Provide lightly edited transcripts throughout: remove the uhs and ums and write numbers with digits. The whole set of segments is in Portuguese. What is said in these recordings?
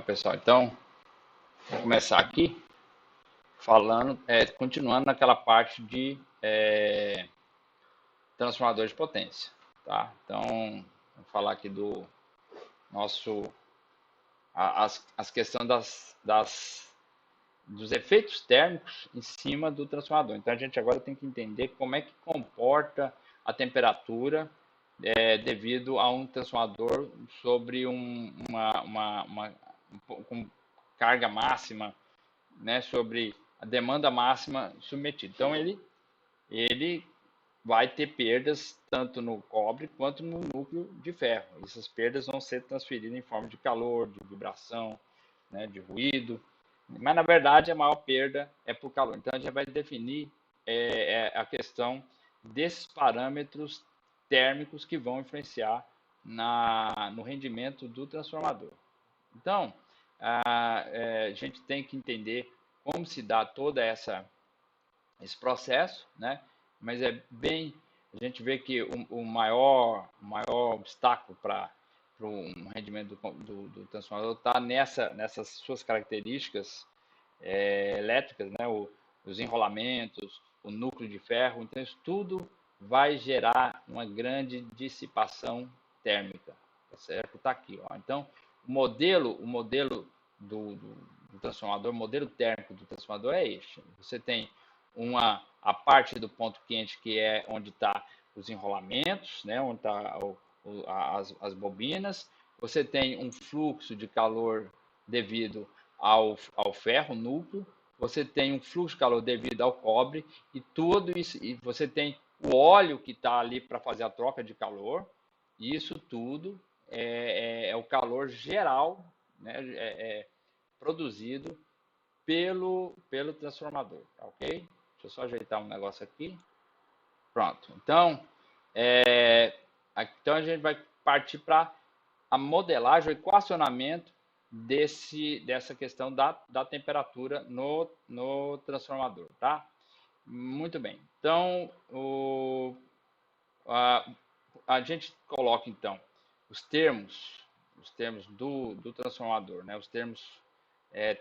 Pessoal, então, vou começar aqui falando, continuando naquela parte de transformador de potência, tá? Então, vou falar aqui do nosso, as questões dos efeitos térmicos em cima do transformador. Então, a gente agora tem que entender como é que comporta a temperatura devido a um transformador sobre com carga máxima, né, sobre a demanda máxima submetida. Então, ele vai ter perdas tanto no cobre quanto no núcleo de ferro. Essas perdas vão ser transferidas em forma de calor, de vibração, né, de ruído. Mas, na verdade, a maior perda é por calor. Então, a gente vai definir a questão desses parâmetros térmicos que vão influenciar no rendimento do transformador. Então, a gente tem que entender como se dá todo esse processo, né? Mas a gente vê que o maior obstáculo para um rendimento do transformador está nessas suas características elétricas, né? Os enrolamentos, o núcleo de ferro. Então, isso tudo vai gerar uma grande dissipação térmica, tá certo? Está aqui, ó. Então, o modelo do transformador, o modelo térmico do transformador é este. Você tem a parte do ponto quente, que é onde está os enrolamentos, né? Onde está as bobinas. Você tem um fluxo de calor devido ao ferro, núcleo. Você tem um fluxo de calor devido ao cobre, e tudo isso, e você tem o óleo que está ali para fazer a troca de calor. E isso tudo é o calor geral, né, produzido pelo transformador, tá, ok? Deixa eu só ajeitar um negócio aqui. Pronto. Então, então a gente vai partir para a modelagem, o equacionamento dessa questão da temperatura no transformador, tá? Muito bem. Então, a gente coloca, então, os termos do transformador, né? Os termos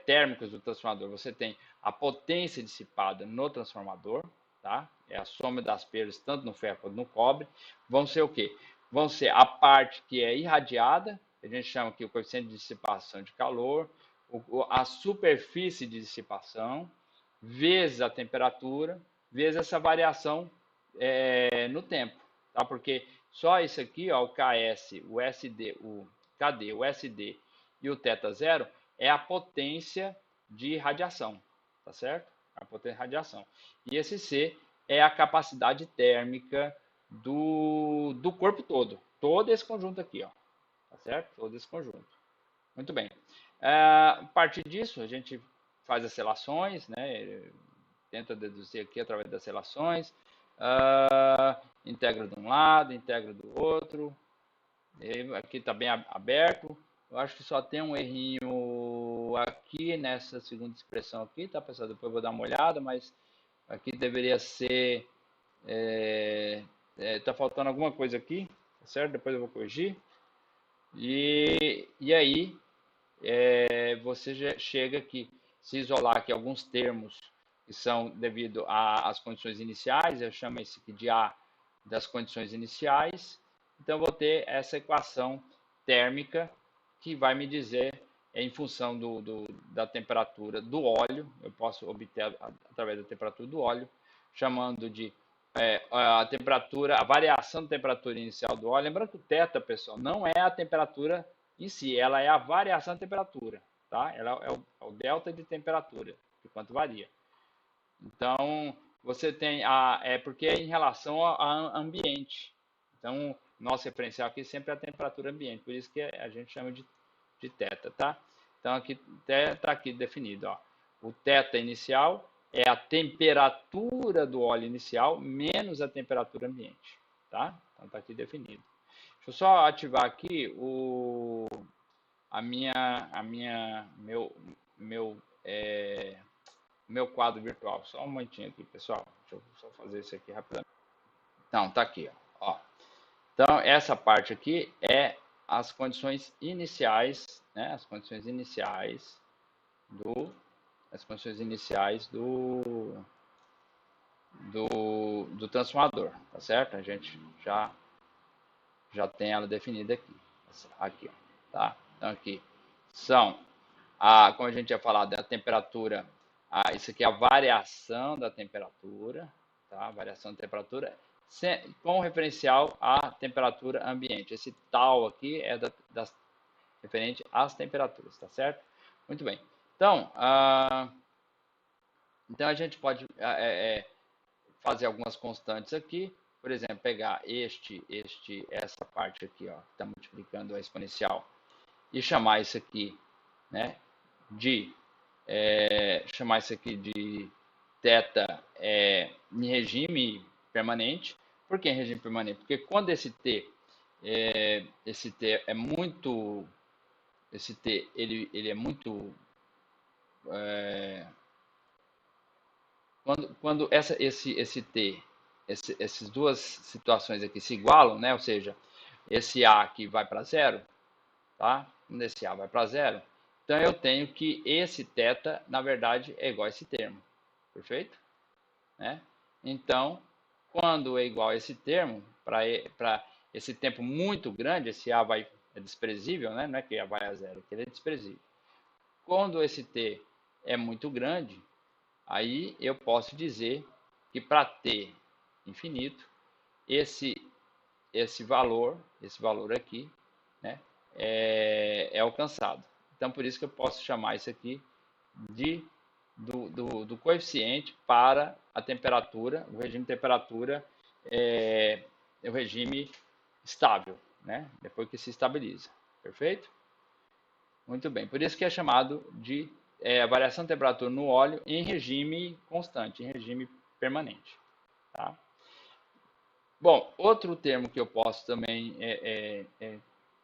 térmicos do transformador. Você tem a potência dissipada no transformador, tá? É a soma das perdas tanto no ferro quanto no cobre. Vão ser o quê? Vão ser a parte que é irradiada, a gente chama aqui o coeficiente de dissipação de calor, a superfície de dissipação, vezes a temperatura, vezes essa variação no tempo, tá? Porque só isso aqui, ó, o KS, o SD, o KD, o SD e o θ0 é a potência de radiação, tá certo? A potência de radiação. E esse C é a capacidade térmica do corpo todo esse conjunto aqui, ó, tá certo? Todo esse conjunto. Muito bem. A partir disso, a gente faz as relações, né? Tenta deduzir aqui através das relações. Integra de um lado, integra do outro. E aqui está bem aberto. Eu acho que só tem um errinho aqui nessa segunda expressão aqui, tá, pessoal? Depois eu vou dar uma olhada, mas aqui deveria ser... tá faltando alguma coisa aqui, tá certo? Depois eu vou corrigir. E aí, você já chega aqui, se isolar aqui alguns termos que são devido às condições iniciais, eu chamo esse aqui de A das condições iniciais. Então, eu vou ter essa equação térmica que vai me dizer, em função da temperatura do óleo, eu posso obter através da temperatura do óleo, chamando de a temperatura, a variação da temperatura inicial do óleo. Lembrando que o θ, pessoal, não é a temperatura em si, ela é a variação da temperatura, tá? Ela é o delta de temperatura, de quanto varia. Então, você tem porque é em relação ao ambiente. Então, nosso referencial aqui sempre é a temperatura ambiente, por isso que a gente chama de θ, tá? Então, aqui está aqui definido, ó. O θ inicial é a temperatura do óleo inicial menos a temperatura ambiente, tá? Então, está aqui definido. Deixa eu só ativar aqui meu quadro virtual. Só um momentinho aqui, pessoal. Deixa eu só fazer isso aqui rapidamente. Então, tá aqui, ó. Então, essa parte aqui é as condições iniciais, né, as condições iniciais do, do transformador, tá certo? A gente já tem ela definida aqui, ó, tá? Então aqui são, como a gente tinha falado, a temperatura, isso aqui é a variação da temperatura, tá? Variação da temperatura com referencial à temperatura ambiente. Esse tal aqui é referente às temperaturas, tá certo? Muito bem. Então, então a gente pode fazer algumas constantes aqui. Por exemplo, pegar essa parte aqui, ó, que está multiplicando a exponencial, e chamar isso aqui, né, chamar isso aqui de θ em regime permanente. Por que em regime permanente? Porque quando esse t é muito, esse t ele é muito, quando esse t, essas duas situações aqui se igualam, né? Ou seja, esse a aqui vai para zero, tá? Quando esse a vai para zero, então eu tenho que esse θ, na verdade, é igual a esse termo, perfeito? Né? Então, quando é igual a esse termo, para esse tempo muito grande, esse a é desprezível, né? Não é que a vai a zero, que ele é desprezível. Quando esse t é muito grande, aí eu posso dizer que para t infinito, esse valor aqui, né, é alcançado. Então, por isso que eu posso chamar isso aqui do coeficiente para a temperatura, o regime de temperatura é o regime estável, né, depois que se estabiliza. Perfeito? Muito bem. Por isso que é chamado de a variação de temperatura no óleo em regime constante, em regime permanente. Tá? Bom, outro termo que eu posso também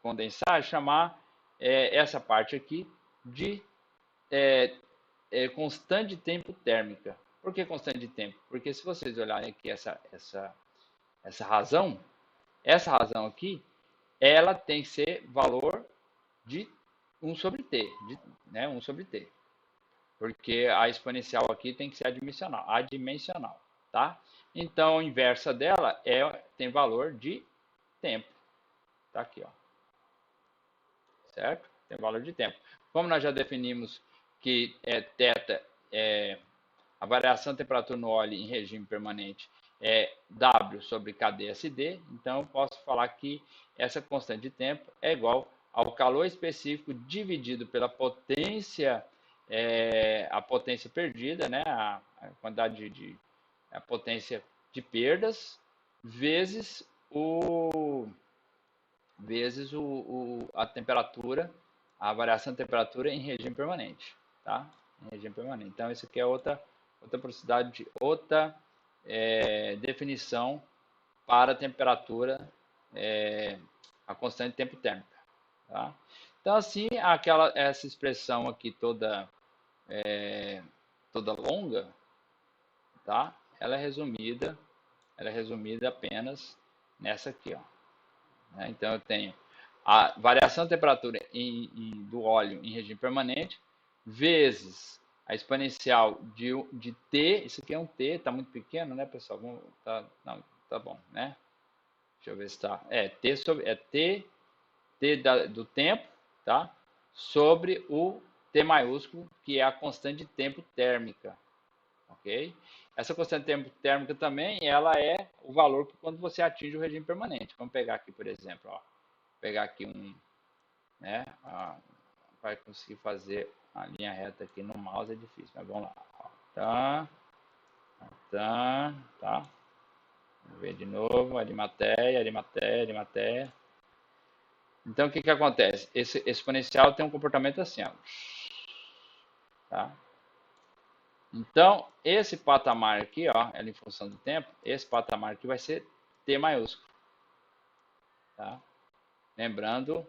condensar é chamar essa parte aqui de constante de tempo térmica. Por que constante de tempo? Porque se vocês olharem aqui essa razão aqui, ela tem que ser valor de 1 sobre t, né, 1 sobre t. Porque a exponencial aqui tem que ser adimensional, tá? Então, a inversa dela tem valor de tempo. Tá aqui, ó. Certo? Tem valor de tempo. Como nós já definimos que θ a variação de temperatura no óleo em regime permanente é W sobre KdSD, então eu posso falar que essa constante de tempo é igual ao calor específico dividido pela potência, a potência perdida, né, a quantidade a potência de perdas, vezes a temperatura, a variação de temperatura em regime permanente, tá? Em regime permanente. Então, isso aqui é outra possibilidade, outra definição para a temperatura, a constante de tempo térmica, tá? Então, assim, essa expressão aqui toda longa, tá? Ela é resumida apenas nessa aqui, ó. Então, eu tenho a variação de temperatura do óleo em regime permanente, vezes a exponencial de T, isso aqui é um T, está muito pequeno, né, pessoal? Tá bom, né? Deixa eu ver se está. T do tempo, tá? Sobre o T maiúsculo, que é a constante de tempo térmica, ok? Essa constante de tempo térmica também, ela é o valor que quando você atinge o regime permanente. Vamos pegar aqui, por exemplo, ó. Pegar aqui né? Para conseguir fazer a linha reta aqui no mouse é difícil, mas vamos lá. Ó. Tá. Vamos ver de novo, Arimateia. Então, o que acontece? Esse exponencial tem um comportamento assim, ó. Tá? Então, esse patamar aqui, ó, ela em função do tempo, esse patamar aqui vai ser T maiúsculo. Tá? Lembrando,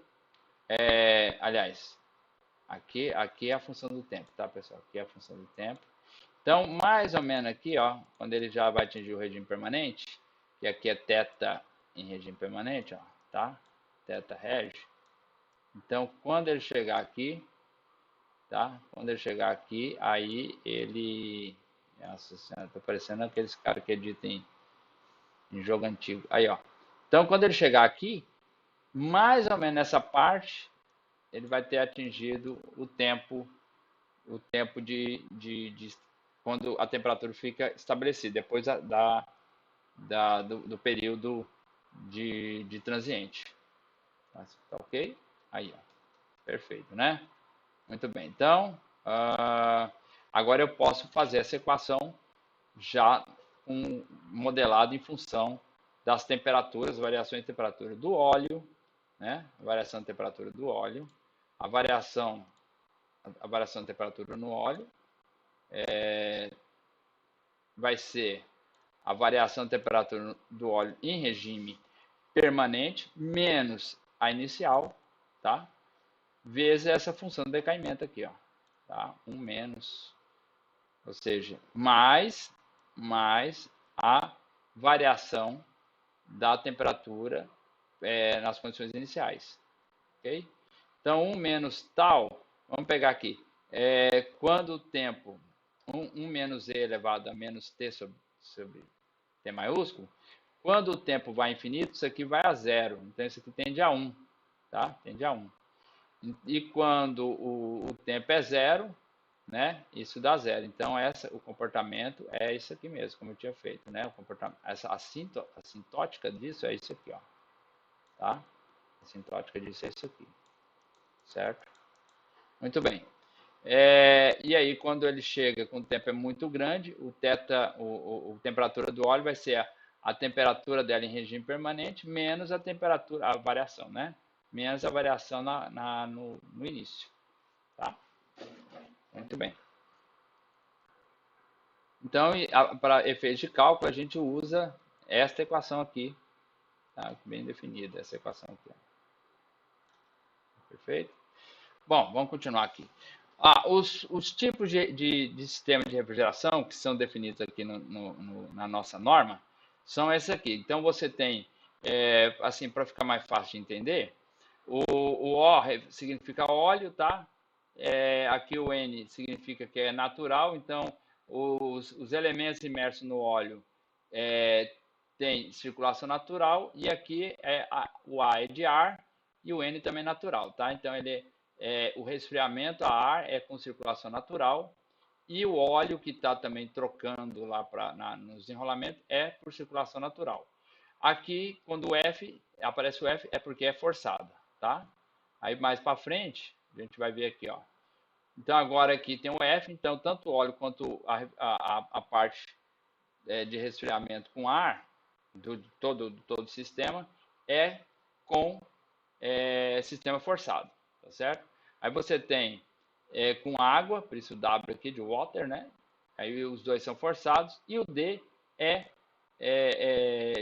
aliás, aqui é a função do tempo, tá, pessoal? Aqui é a função do tempo. Então, mais ou menos aqui, ó, quando ele já vai atingir o regime permanente, que aqui é θ em regime permanente, ó, tá? Θ reg. Então, quando ele chegar aqui, tá? Quando ele chegar aqui, aí ele... Nossa senhora, tá parecendo aqueles caras que editam em jogo antigo. Aí, ó. Então, quando ele chegar aqui, mais ou menos nessa parte, ele vai ter atingido o tempo de quando a temperatura fica estabelecida, depois do período de transiente. Tá ok? Aí, ó. Perfeito, né? Muito bem. Então, agora eu posso fazer essa equação já modelado em função das temperaturas, variações de temperatura do óleo, né? A variação de temperatura do óleo, a variação de temperatura no óleo vai ser a variação de temperatura do óleo em regime permanente menos a inicial, tá? Vezes essa função de decaimento aqui, ó, tá? 1 menos, ou seja, mais a variação da temperatura nas condições iniciais, ok? Então, 1 menos tal, vamos pegar aqui, quando o tempo, 1 menos e elevado a menos t sobre t maiúsculo, quando o tempo vai infinito, isso aqui vai a zero, então isso aqui tende a 1, tá? Tende a 1. E quando o tempo é zero, né? Isso dá zero. Então, o comportamento é isso aqui mesmo, como eu tinha feito, né? O comportamento, essa assintótica disso é isso aqui, ó, tá? A assintótica disso é isso aqui, certo? Muito bem. E aí, quando ele chega, quando o tempo é muito grande, a temperatura do óleo vai ser a temperatura dela em regime permanente menos a temperatura, a variação, né? Menos a variação no início, tá? Muito bem. Então, para efeitos de cálculo, a gente usa esta equação aqui, tá? Bem definida, essa equação aqui. Perfeito? Bom, vamos continuar aqui. Os tipos de sistema de refrigeração que são definidos aqui na nossa norma são esses aqui. Então, você tem, assim, para ficar mais fácil de entender, o O significa óleo, tá? Aqui o N significa que é natural, então os elementos imersos no óleo tem circulação natural, e aqui o A é de ar e o N também é natural, tá? Então o resfriamento a ar é com circulação natural, e o óleo que está também trocando lá nos enrolamentos é por circulação natural. Aqui, quando aparece o F, é porque é forçada, tá? Aí mais para frente, a gente vai ver aqui, ó. Então agora aqui tem o F, então tanto o óleo quanto a parte de resfriamento com ar do todo o sistema é com sistema forçado, tá certo? Aí você tem com água, por isso o W aqui de water, né? Aí os dois são forçados, e o D é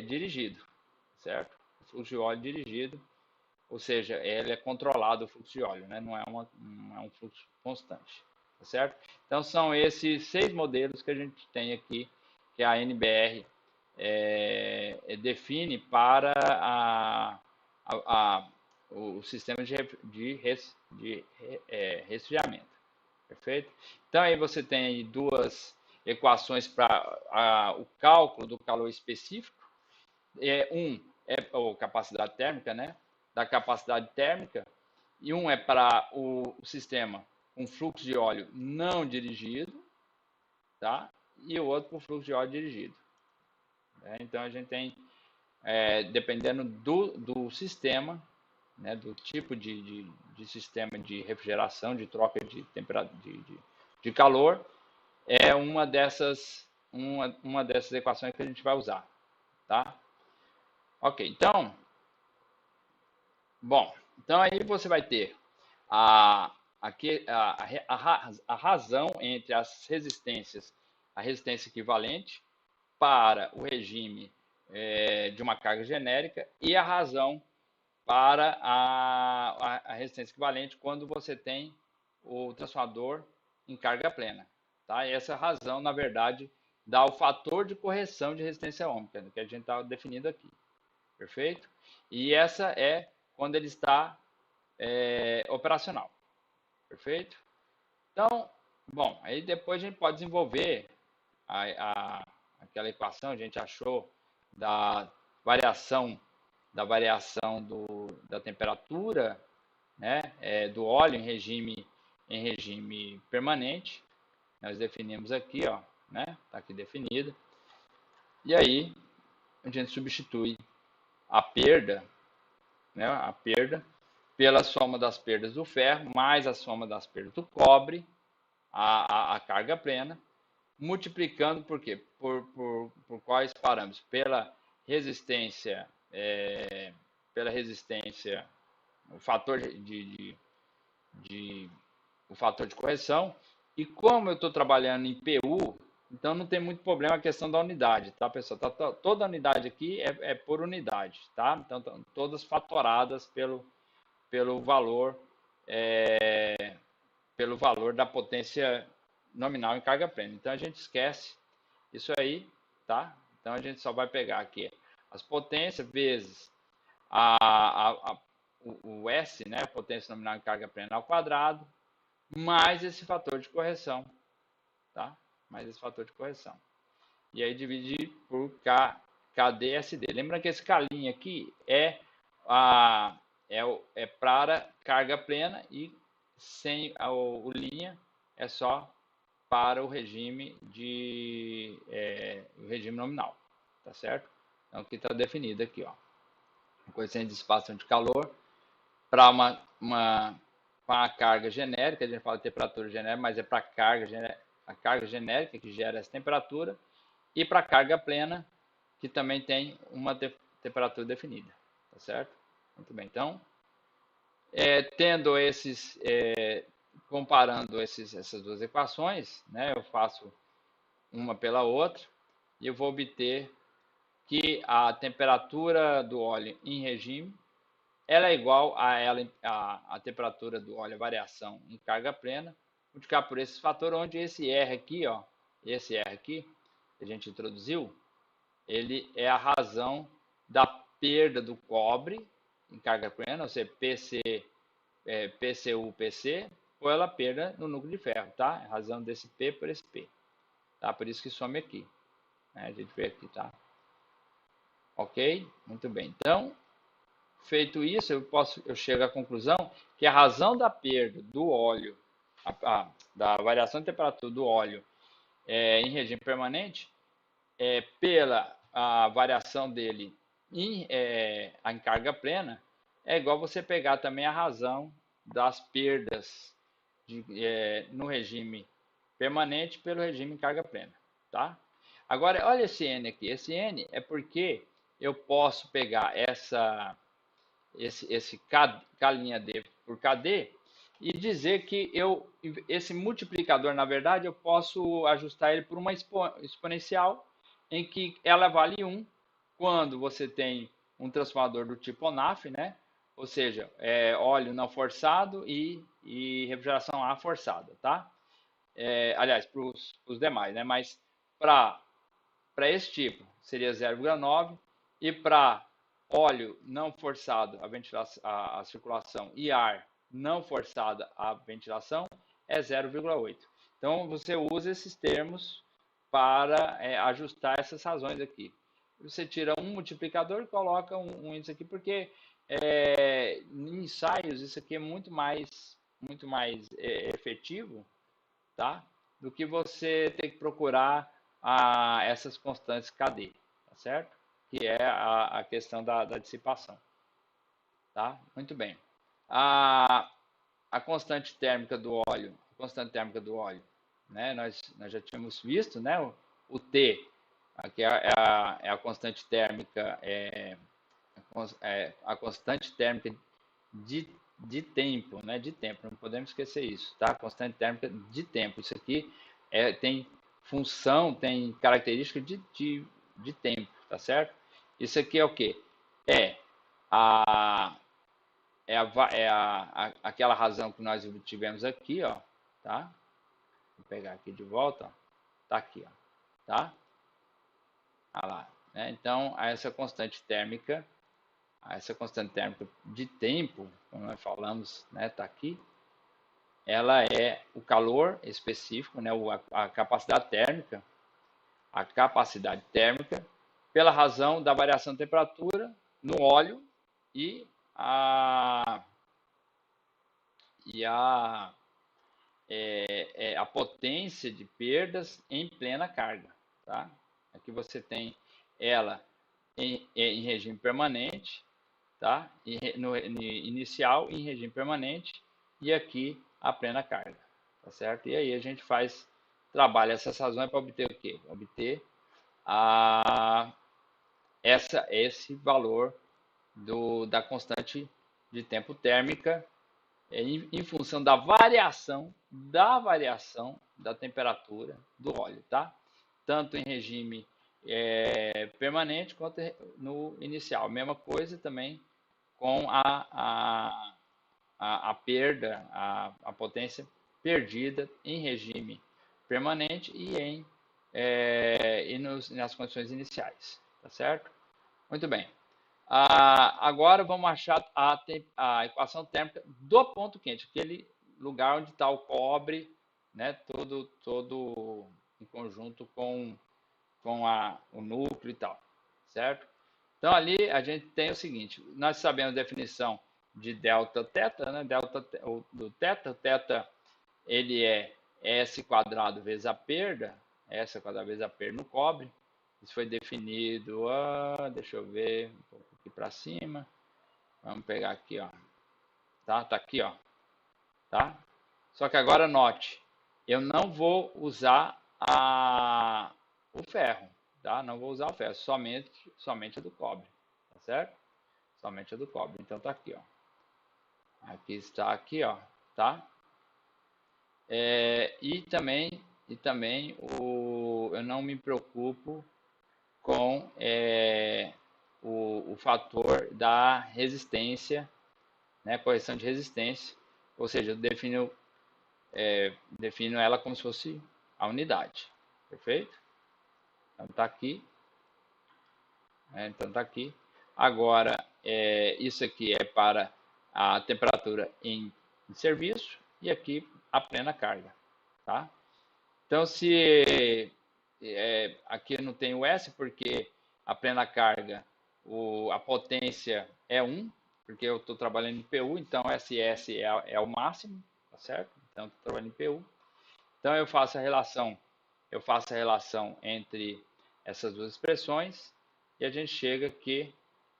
dirigido, certo? O fluxo de óleo dirigido, ou seja, ele é controlado, o fluxo de óleo, né? Não é um fluxo constante, tá certo? Então são esses 6 modelos que a gente tem aqui, que a NBR define para o sistema de resfriamento, perfeito? Então aí você tem aí duas equações para o cálculo do calor específico. Um é a capacidade térmica, né? Da capacidade térmica, e um é para o sistema com fluxo de óleo não dirigido, tá? E o outro com fluxo de óleo dirigido. Então a gente tem, dependendo do sistema, né, do tipo de sistema de refrigeração, de troca de temperatura, de calor, é uma dessas equações que a gente vai usar, tá? Ok, então, bom, então aí você vai ter aqui a razão entre as resistências, a resistência equivalente para o regime de uma carga genérica, e a razão para a resistência equivalente quando você tem o transformador em carga plena, tá? E essa razão, na verdade, dá o fator de correção de resistência ômica, que a gente está definindo aqui, perfeito? E essa é quando ele está operacional. Perfeito? Então, bom, aí depois a gente pode desenvolver aquela equação, a gente achou da variação da temperatura, né, do óleo em regime permanente. Nós definimos aqui, ó, né, tá aqui definido. E aí a gente substitui a perda, né, pela soma das perdas do ferro mais a soma das perdas do cobre, a carga plena, multiplicando por quê? Por quais parâmetros? Pela resistência, o fator o fator de correção. E como eu estou trabalhando em PU, então não tem muito problema a questão da unidade, tá, pessoal? Toda a unidade aqui é por unidade, tá? Então, todas fatoradas pelo valor, pelo valor da potência nominal em carga plena. Então, a gente esquece isso aí, tá? Então, a gente só vai pegar aqui as potências vezes o S, né? Potência nominal em carga plena ao quadrado, mais esse fator de correção, tá? Mais esse fator de correção. E aí dividir por KDSD. Lembra que esse K' aqui é para carga plena e sem o linha é só para o regime o regime nominal, tá certo? Então aqui está definido aqui, ó, coeficiente de dissipação de calor para uma carga genérica, a gente fala de temperatura genérica, mas é para a carga genérica que gera essa temperatura, e para a carga plena, que também tem uma temperatura definida, tá certo? Muito bem, então, comparando essas duas equações, né, eu faço uma pela outra, e eu vou obter que a temperatura do óleo em regime ela é igual a temperatura do óleo, a variação em carga plena, multiplicar por esse fator, onde esse R aqui, ó, esse R aqui, que a gente introduziu, ele é a razão da perda do cobre em carga plena, ou seja, PCU, PC, ou ela perda no núcleo de ferro, tá? A razão desse P por esse P, tá? Por isso que some aqui, né? A gente vê aqui, tá? Ok? Muito bem. Então, feito isso, eu chego à conclusão que a razão da perda do óleo, da variação de temperatura do óleo em regime permanente, pela a variação dele em carga plena, é igual você pegar também a razão das perdas no regime permanente pelo regime em carga plena, tá? Agora, olha esse N aqui. Esse N é porque eu posso pegar esse K'D por Kd e dizer que esse multiplicador, na verdade, eu posso ajustar ele por uma exponencial em que ela vale 1 quando você tem um transformador do tipo ONAF, né? Ou seja, óleo não forçado e refrigeração A forçada, tá? Aliás, para os demais, né? Mas para esse tipo seria 0,9 e para óleo não forçado a circulação e ar não forçada a ventilação é 0,8. Então você usa esses termos para ajustar essas razões aqui. Você tira um multiplicador e coloca um índice aqui, porque em ensaios isso aqui é muito mais efetivo, tá? Do que você ter que procurar essas constantes KD, tá certo? Que é a questão da dissipação, tá? Muito bem. A constante térmica do óleo, né? Nós já tínhamos visto, né? O T, que é a constante térmica, a constante térmica de tempo, né? De tempo, não podemos esquecer isso, tá? Constante térmica de tempo. Isso aqui tem função, tem característica de tempo, tá certo? Isso aqui é o quê? A, aquela razão que nós tivemos aqui, ó, tá? Vou pegar aqui de volta, ó. Tá aqui, ó, tá? Olha lá, né? Então, essa constante térmica essa constante térmica de tempo, como nós falamos, né, está aqui, ela é o calor específico, né, a capacidade térmica, pela razão da variação de temperatura no óleo e a, a potência de perdas em plena carga. Tá? Aqui você tem ela em regime permanente, tá? No inicial em regime permanente, e aqui a plena carga, tá certo? E aí a gente trabalha essas razões para obter o quê? Obter esse valor da constante de tempo térmica em função da variação da temperatura do óleo, tá? Tanto em regime permanente quanto no inicial. Mesma coisa também com a perda, a potência perdida em regime permanente e nas condições iniciais, tá certo? Muito bem. Agora vamos achar a equação térmica do ponto quente, aquele lugar onde está o cobre, né, todo em conjunto com o núcleo e tal, certo? Então ali a gente tem o seguinte, nós sabemos a definição de delta teta, né? Do teta, o teta ele é S quadrado vezes a perda, S quadrado vezes a perda no cobre. Isso foi definido, deixa eu ver, um pouco aqui para cima. Vamos pegar aqui, ó. Tá aqui, ó. Tá? Só que agora note, eu não vou usar o ferro, tá? Não vou usar o ferro, somente a do cobre, tá certo? Somente a do cobre. Então tá aqui, ó. Aqui está aqui, ó, tá? E também eu não me preocupo com o fator da resistência, né? Correção de resistência, ou seja, eu defino ela como se fosse a unidade, perfeito? Então tá aqui, então tá aqui. Agora, isso aqui é para a temperatura em serviço e aqui a plena carga, tá? Então, se aqui não tem o S, porque a plena carga, a potência é 1, porque eu estou trabalhando em PU, então SS é o máximo, tá certo? Então, estou trabalhando em PU. Então, eu faço a relação entre essas duas expressões e a gente chega que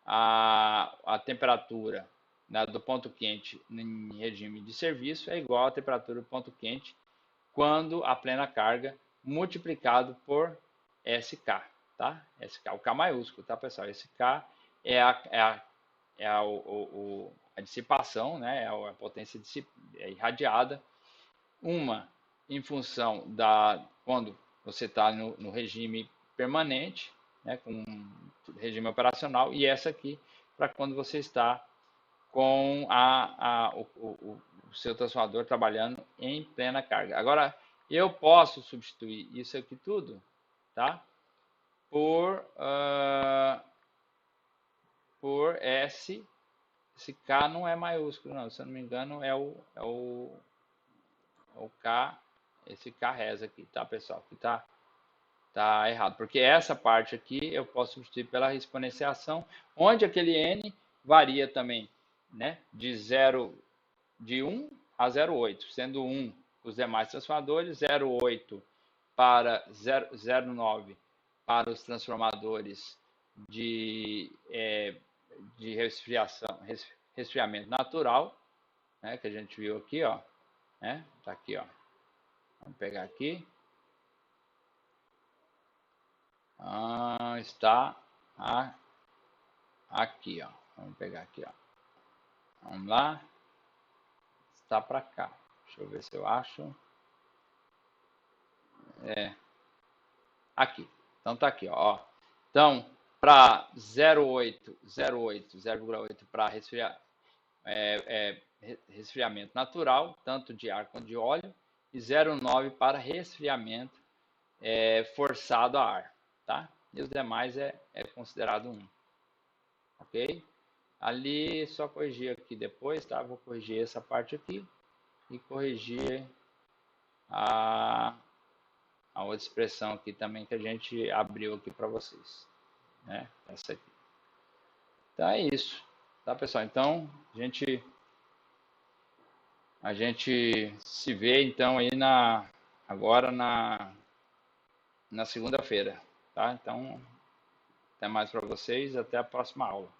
a temperatura, né, do ponto quente em regime de serviço é igual à temperatura do ponto quente quando a plena carga multiplicado por SK, tá? SK, o K maiúsculo, tá, pessoal? SK é a dissipação, né? É a potência irradiada, uma em função quando você está no regime permanente, né, com regime operacional, e essa aqui para quando você está com o seu transformador trabalhando em plena carga. Agora, eu posso substituir isso aqui tudo, tá? Por S. Esse K não é maiúsculo, não. Se eu não me engano, é o K, esse K res aqui, tá, pessoal? Que tá errado, porque essa parte aqui eu posso substituir pela exponenciação, onde aquele N varia também, né? De 1 a 0,8, sendo 1 os demais transformadores, 0,8 para 0,9 para os transformadores de resfriamento natural, né, que a gente viu aqui, ó, né? Tá aqui, ó. Vamos pegar aqui. Está aqui, ó. Vamos pegar aqui, ó. Vamos lá. Está para cá. Deixa eu ver se eu acho. Aqui. Então tá aqui, ó. Então, para 0,8 para resfriamento natural, tanto de ar quanto de óleo, e 0,9 para resfriamento forçado a ar, tá? E os demais é considerado 1, ok? Ali só corrigir aqui depois, tá? Vou corrigir essa parte aqui e corrigir a, a outra expressão aqui também que a gente abriu aqui para vocês, né? Essa aqui. Então é isso, tá, pessoal? Então a gente se vê então aí agora na segunda-feira, tá? Então até mais para vocês, até a próxima aula.